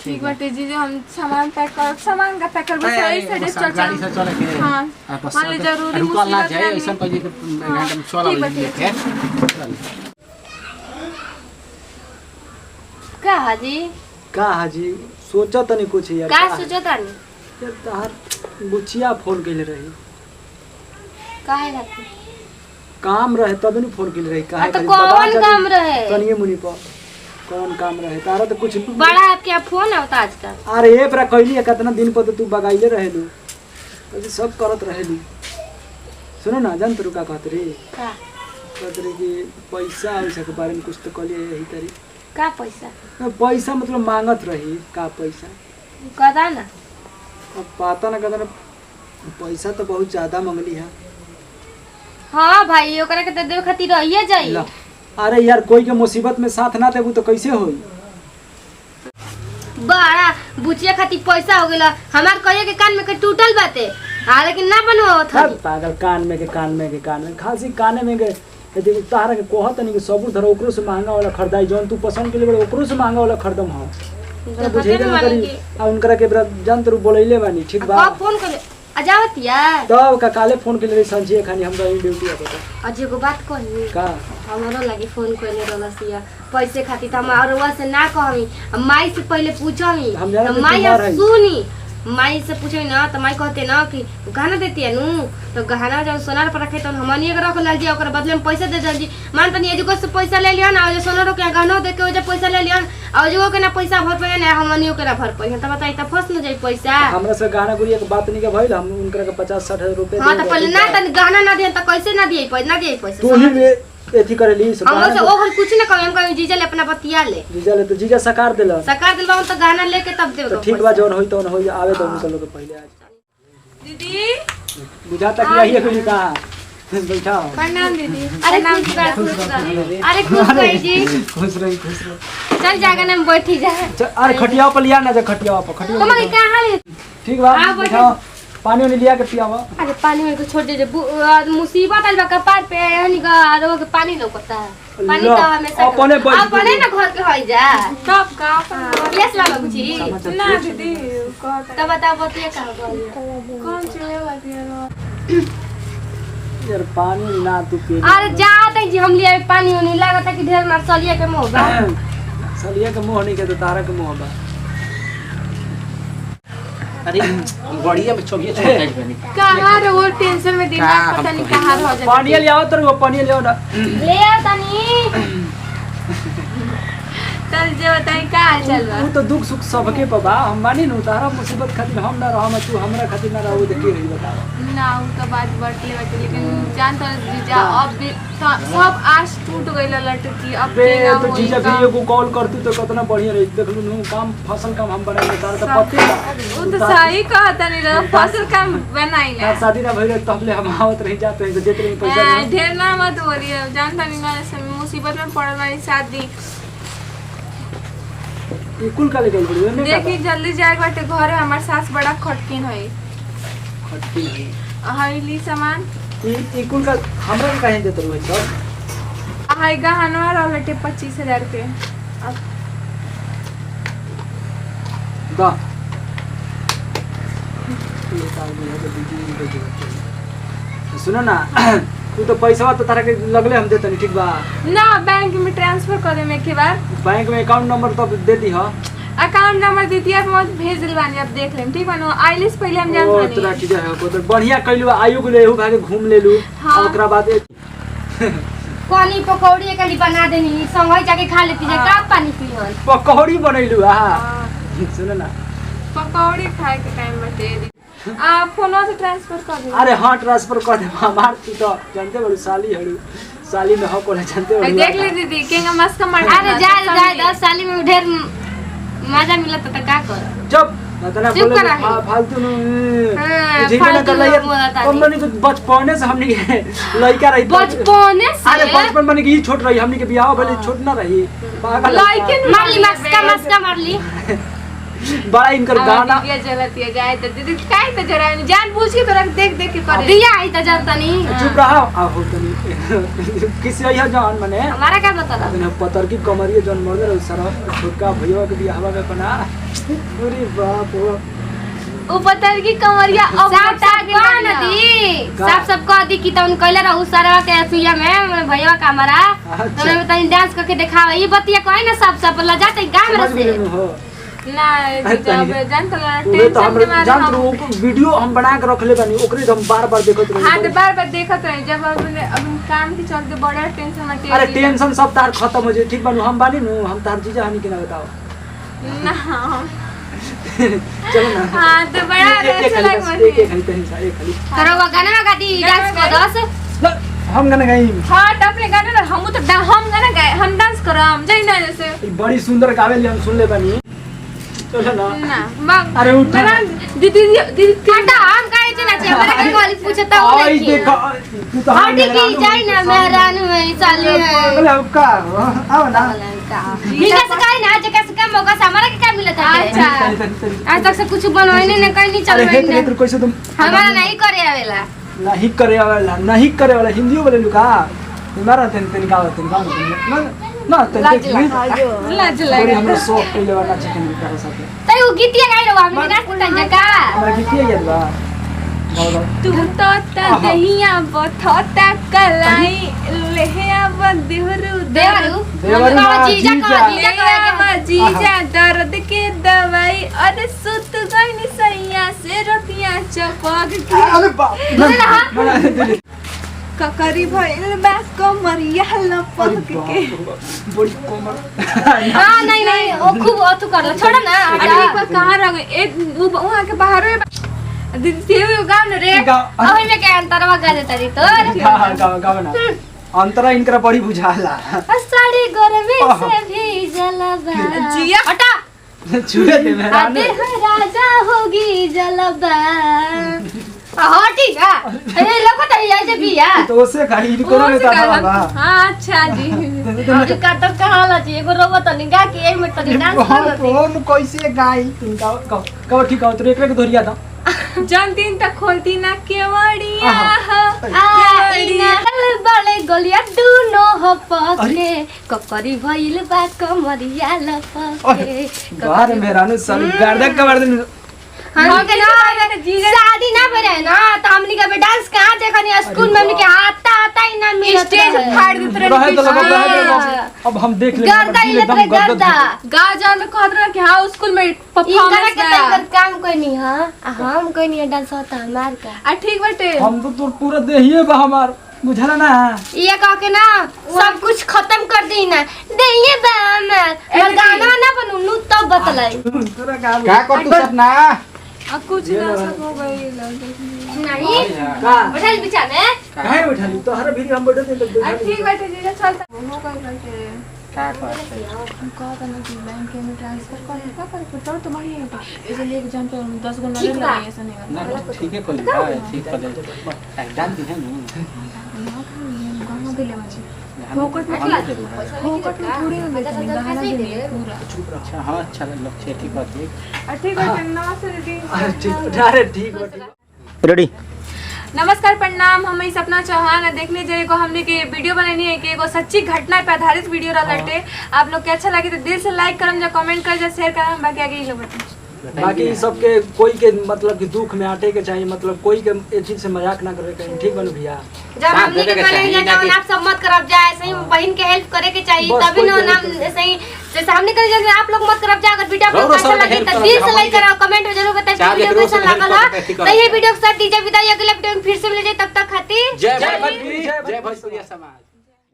ठीक बाटे जीजू हम सामान पैक कर सामान का पैक करबो सही से गाड़ी से चले के हां बस मान ले जरूरी रुकल ना मुसीबत जाए में ऐसा कहीं घंटा में चला लेंगे फिर का हाजी का हाजी सोचा तनी कुछ यार का सोचो तानी यार तहार बुचिया फोन कइले रही काहे खातिर काम रहे तब नहीं फोन कइले रही काहे तो कौन काम रहे तनिए मुनि पर कौन काम रहे तारा तो कुछ बड़ा आपके यहाँ फोन होता आजकल अरे ए पर कहली कितना दिन पर तो तू बगाइले रहेलू अभी सब करत रहेलू सुनो ना जान तू का कहत रे का कहत रे कि पैसा वैसा के बारे में कुछ तो कहली यही तरी का पैसा पैसा मतलब मांगत रही का पैसा कदा ना अब पता ना कहता पैसा तो बहुत ज्यादा मंगली है हाँ भाई ओकरा के दे देवे खातिर रहिए जाई अरे यार कोई के मुसीबत में साथ ना देबू तो कैसे होई बड़ा बुचिया खातिर पैसा हो गेला हमार कहिए के कान में के टूटल बाटे लेकिन ना बनवा था पागल कान में खासी काने में के यदि तारा के कहत नहीं कि सबूर धर ओकरो से महंगा वाला खरीदाई जौन तू पसंद के लिए ओकरो से महंगा वाला खरीदम हम तो बुझे ना करी आ उनकरा के जन तू बोलैले बानी ठीक बा फोन करे अजावतिया तब का काले फोन के लिए संजय खानी हम रही ड्यूटी आ अजे को बात कही का हमरो लगी फोन कइले रहलसिया पैसे खातिर त हम औरवा से ना कहमी माई से पहले पूछमी हम जाना माई सुनी माई से पूछे ना तो माई कहते ना कि गहना देती है नु तो गहना जब सोनार पर रखे तो हमनी के रख लाल जी ओकर बदले में पैसा दे दल जी मान तनी एजुको से पैसा ले लियन आ जो सोनार के गहना दे के जो पैसा ले लियन आ जो के ना पैसा भर पे ना हमनी के ना भर पे त बताई त फस न जाई पैसा हमरा से गहना गुड़िया के बात नहीं के भइल हम उनकरा के 50-60 रुपए हां त पहले ना तनी गहना ना दियन त कैसे ना दिए पैसा तू ही एथी करे ली हम से ओकर कुछ ना कहम कहीं जीजा ले अपना बतिया ले तो जीजा सकार देला दिलवा तो गहना लेके तब देबो तो ठीक बा जौन होई तौन होई आवे तो उनके लोग पहले आज दीदी बुझाता कि यही कोई कहा बैठा प्रणाम दीदी अरे अरे खुश रही जी खुश रही चल जागा ना बैठी जा अरे खटिया पर लिया ना जा खटिया पर खटिया तुम के क्या हाल है ठीक बा बैठा पानी उन्हें लिया के पियावा अरे पानी में को छोड़ दे मुसीबत आइल बा कपार पे यानी का रो के पानी लौकता है पानी तो हमेशा अपने ना घर के होई जा तब का अपन यस ला बुझी ना दीदी तब बताओ बतिया का कौन चले वाली यार पानी ना तू पी अरे जाते जी हम लिए पानी नहीं लागत कि ढेर मार सलिया के मुंह बा सलिया के मुंह नहीं के तो तारा के मुंह बा अरे बढ़िया में छोड़िए छोड़ बनी कहां रे वो टेंशन में दिन रात पता नहीं कहां हो जाता पानी ले आओ तो पानी ले आओ ना ले आ तनी चल जे बताई का हाल चल बा तू तो दुख सुख सबके पर बा हम मानी नु तारा मुसीबत खातिर हम ना रहम तू हमरा खातिर ना रहू देखी रही बता ना उनका बात बटले बटे लेकिन जान तो जीजा अब सब आस टूट गइल लटकी अब बे केना तो होई जीजा का? भी एगो कॉल करती तो कितना बढ़िया रही देख लू काम फसल काम हम बनाई तारा तो पते वो तो सही कहता नहीं रहा फसल काम बनाई तार शादी ना भइले तबले हम आवत रही जाते हैं तो देते रही पैसा ना ढेर ना मत बोलिए जानता नहीं ना ऐसे मुसीबत में पड़ल वाली शादी ये कुल का ले गई बड़ी में देखी जल्दी जाए बाटे घरे हमार सास बड़ा खटकिन है खट्टी नहीं हईली सामान ये कुल का हमरा के काहे देत रही सब हाई गहनवा रहलटे 25,000 रुपये दा ये काम में है दीदी सुनो ना तू तो पैसा तो तारा के लगले हम देतनी ठीक बा ना बैंक में ट्रांसफर करे में के बाद बैंक में अकाउंट नंबर तो दे दी हां अकाउंट नंबर दे दिया मत भेज दिलवानी आप देख लेम ठीक बनो आइलिस पहले हम जान ओ पानी तोरा की है को तो बढ़िया कइलू आयु के लेहू भागे घूम लेलू हाँ। ओकरा बाद कोनी पकौड़ी कली बना देनी संगई जाके खा लेती है का पानी पीहन पकौड़ी बनैलू हां सुन ना पकौड़ी खाए के टाइम बटे फोन से ट्रांसफर कर दे अरे हां ट्रांसफर कर दे हमार तू तो जानते बड़ू साली में हो कोला जानते बड़ू देख ले दीदी केंगा मस्त का मर अरे जा 10 साली में ढेर मजा मिलत त का कर जब ना चुप बोले करा है। फालतू नु हाँ, जी ना कर लिया बोला था हम लोग तो बचपने से हमनी के लड़का रही बचपने से अरे बचपन बने की छोट रही हमनी के बियाह भले छोट ना रही पागल लड़के मार ली मस्का मार ली बड़ा इनकर गाना दिया जलती है जाए तो दीदी काहे तो जरा जानबूझ के तोरा देख देख के करे दिया आई त जानता नहीं चुप रहा हो तनी किसी यह जान मने हमारा क्या मतलब ना पतर की कमरिए जन मर रहे सारा छोटका भैया के बियाहवा में बना अरे बाप रे ओ पतर की कमरिया अब साफ साफ कौन दी साफ सब कह दी कि तउन कहले रहू सारा के सुइया में भैया कमरा तो मैं तनी डांस करके दिखावा ई बतिया कहे ना सब लजाते गाम रे से ना जब जान तो वे तो हम टेंशन में जान तो वीडियो हम बना के रख ले बानी ओकरे हम बार-बार देखत रही हां तो बार-बार देखत रहे जब अब काम के चलते बड़ा टेंशन में अरे टेंशन सब तार खत्म हो जाए ठीक बानू हम बानी नु हम तार जीजा हनी के ना बताओ ना चलो ना हां तो बड़ा अच्छा लग मुझे एक खाली तनी सा एक खाली करो वो गाना गा दी डांस कर दस हम गाना गाई हां तो अपने गाना ना हम गाना गाए हम डांस करम जई ना जैसे बड़ी सुंदर गावेली हम सुन ले बानी चलो ना ना अरे उठ दीदी काटा हम काहे चना छे हमरा के कॉलेज पूछता हूं आई देख तू तो हम हटी की जाई ना मेहरान में साली है अगला का आओ ना ठीक है सकाई ना जे कैसे काम होगा हमारा के क्या मिलता है अच्छा आज तक से कुछ बनवाइने ने कहीं नहीं चल अरे रही हेत कैसे तुम हमारा नहीं करे आवेला नहीं करे वाला हिंदी बोले लुका हमारा तन का ना तन लाज बड़ी लगा हमरा शौक पहले वाला चिकन भी करे साथे तई वो गीतिया गाई रहो हमने नाच तन का हमरा की किया याद बा तू तो दहिया बथता कलाई लेहिया बदिहरु देवरू जीजा का जीजा दर्द के दवाई अरे सुत गई सैया से रतिया चपक के अरे बाप ककरी भइल बा कमरिया लपक के बड़ी कोमल हां नहीं ओ खूब अथु कर लो छोड़ ना अरे पर कहां रह गए एक वहां के बाहर दीदी सेव गाँव न रे अभी में क्या अंतरवा गा देता री तो गाव ना अंतरा इनकरा बड़ी बुझाला साड़ी गरमी से भी जलबा जिया हटा छुए दे मेरा आते हैं राजा होगी जलबा हटी का अरे लोग तो ये जे बिया तो उसे खाई इनको ना लेता बाबा हां अच्छा जी अभी का तो कहां ला जी एगो रोबो तो निगा के एक मिनट तो डांस कर कौन कैसे गाई तुम का ठीक है तो एक एक धोरिया था जन दिन तक खोलती ना केवड़िया बड़े गोलिया दूनो हो पके ककरी भइल बा कमरिया लपके बाहर मेरा नु सब गर्दा कवर दे हम के ना शादी ना भरे ना तो हमनी के डांस कहां देखनी स्कूल में हमनी के आता ही ना मिलत स्टेज फाड़ देत रहे तो लोग अब हम देख ले गर्दा ही लेत रहे गर्दा गा जान में कहत रहा कि हां स्कूल में परफॉर्मेंस परफॉर्मेंस के काम कोई नहीं हां हम कोई नहीं डांस होता हमार का आ ठीक बाटे हम तो पूरा देहिए बा हमार बुझला ना ये कह के ना सब कुछ खत्म कर दी ना देइए बा हमार गाना ना बनू नु तब बतलाई का कर तू सब ना आ कुछ ना सब हो गई नहीं का बैठल बिचा में काहे बैठा ली तो हर भी हम बैठे थे तो आ ठीक बाटे जीजा चलता हो गई बाटे का कर हम कहत ना कि बैंक में ट्रांसफर कर का कर तो तुम्हारी है इसलिए एग्जाम पे 10 गो नंबर लगाए ऐसा नहीं ना ठीक है कोई ठीक कर दे डाल दी है ना गाना दिले मुझे फोकट में थोड़ी हो गई गाना दिले पूरा अच्छा हां अच्छा लक्ष्य ठीक बात है ठीक है नमस्ते दीदी अरे ठीक बा रेडी नमस्कार प्रणाम हम सपना चौहान देखने जाए को हमने के वीडियो बनानी है कि एगो सच्ची घटना पे आधारित वीडियो रहते आप लोग के अच्छा लगे तो दिल से लाइक करम जा कमेंट कर जा शेयर करम बाकी आगे ही लोग बाकी सबके कोई के मतलब कि दुख में आटे के चाहिए मतलब कोई के ये चीज से मजाक ना करे कहीं ठीक बनू भैया जब हमनी के पहले जब आप सब मत करब जाए सही बहन के हेल्प करे के चाहिए तभी ना नाम सही जैसे हमने कर जैसे आप लोग मत करब जाए अगर वीडियो आपको अच्छा लगे तो दिल से लाइक करो कमेंट में जरूर बताइए वीडियो कैसा लागल है तो ये वीडियो के साथ दीजिए विदाई अगले वीडियो में फिर से मिल जाए तब तक खातिर जय भोजपुरी समाज।